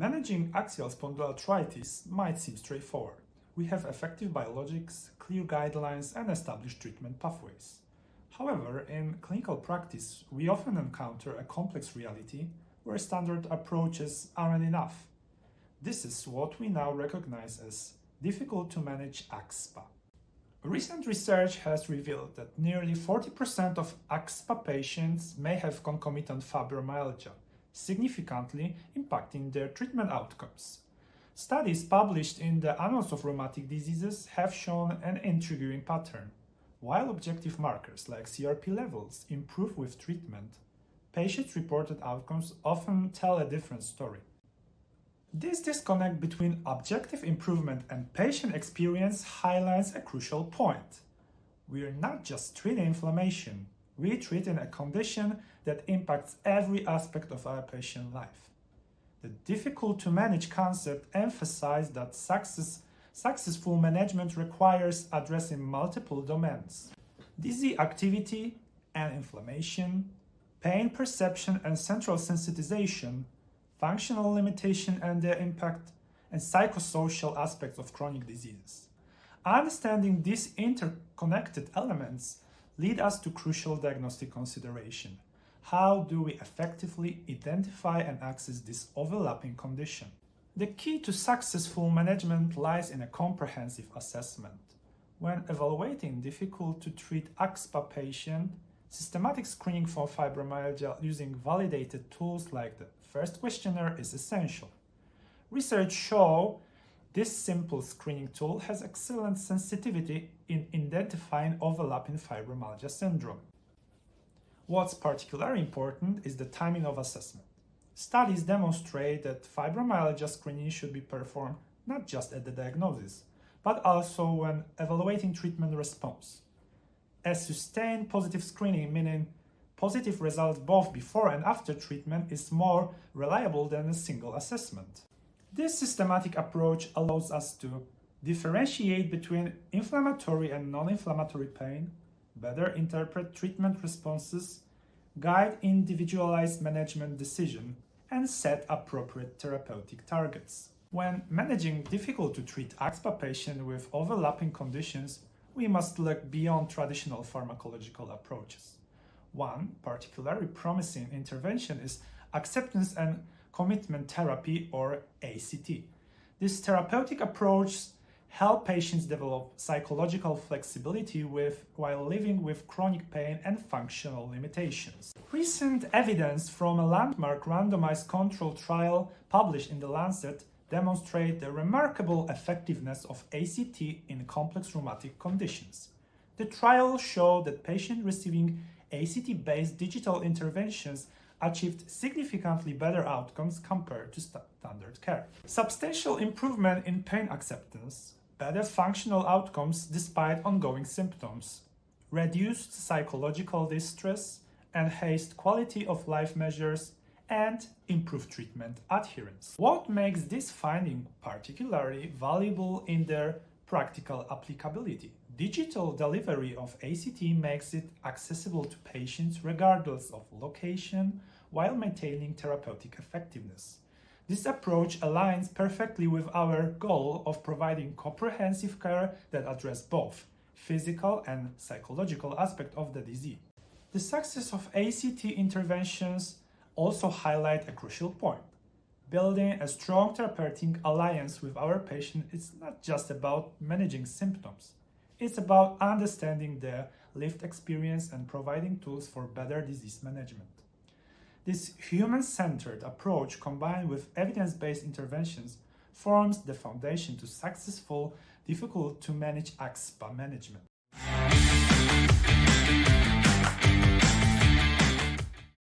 Managing axial spondyloarthritis might seem straightforward. We have effective biologics, clear guidelines, and established treatment pathways. However, in clinical practice, we often encounter a complex reality where standard approaches aren't enough. This is what we now recognize as difficult to manage AxSpA. Recent research has revealed that nearly 40% of AxSpA patients may have concomitant fibromyalgia, significantly impacting their treatment outcomes. Studies published in the Annals of Rheumatic Diseases have shown an intriguing pattern. While objective markers like CRP levels improve with treatment, patient reported outcomes often tell a different story. This disconnect between objective improvement and patient experience highlights a crucial point. We are not just treating inflammation, we are treating a condition that impacts every aspect of our patient life. The difficult to manage concept emphasizes that successful management requires addressing multiple domains: disease activity and inflammation, pain perception and central sensitization, functional limitation and their impact, and psychosocial aspects of chronic diseases. Understanding these interconnected elements lead us to crucial diagnostic consideration. How do we effectively identify and access this overlapping condition? The key to successful management lies in a comprehensive assessment. When evaluating difficult to treat AxSpA patient, systematic screening for fibromyalgia using validated tools like the FIRST questionnaire is essential. Research shows this simple screening tool has excellent sensitivity in identifying overlapping fibromyalgia syndrome. What's particularly important is the timing of assessment. Studies demonstrate that fibromyalgia screening should be performed not just at the diagnosis, but also when evaluating treatment response. A sustained positive screening, meaning positive results both before and after treatment, is more reliable than a single assessment. This systematic approach allows us to differentiate between inflammatory and non-inflammatory pain, better interpret treatment responses, guide individualized management decision, and set appropriate therapeutic targets. When managing difficult to treat AxSpA patients with overlapping conditions, we must look beyond traditional pharmacological approaches. One particularly promising intervention is acceptance and commitment therapy, or ACT. This therapeutic approach helps patients develop psychological flexibility while living with chronic pain and functional limitations. Recent evidence from a landmark randomized control trial published in The Lancet demonstrate the remarkable effectiveness of ACT in complex rheumatic conditions. The trial showed that patients receiving ACT-based digital interventions achieved significantly better outcomes compared to standard care. Substantial improvement in pain acceptance, better functional outcomes despite ongoing symptoms, reduced psychological distress, enhanced quality of life measures, and improved treatment adherence. What makes this finding particularly valuable in their practical applicability? Digital delivery of ACT makes it accessible to patients regardless of location while maintaining therapeutic effectiveness. This approach aligns perfectly with our goal of providing comprehensive care that addresses both physical and psychological aspects of the disease. The success of ACT interventions also highlight a crucial point. Building a strong therapeutic alliance with our patient is not just about managing symptoms. It's about understanding their lived experience and providing tools for better disease management. This human-centered approach, combined with evidence-based interventions, forms the foundation to successful, difficult-to-manage AxSpA management.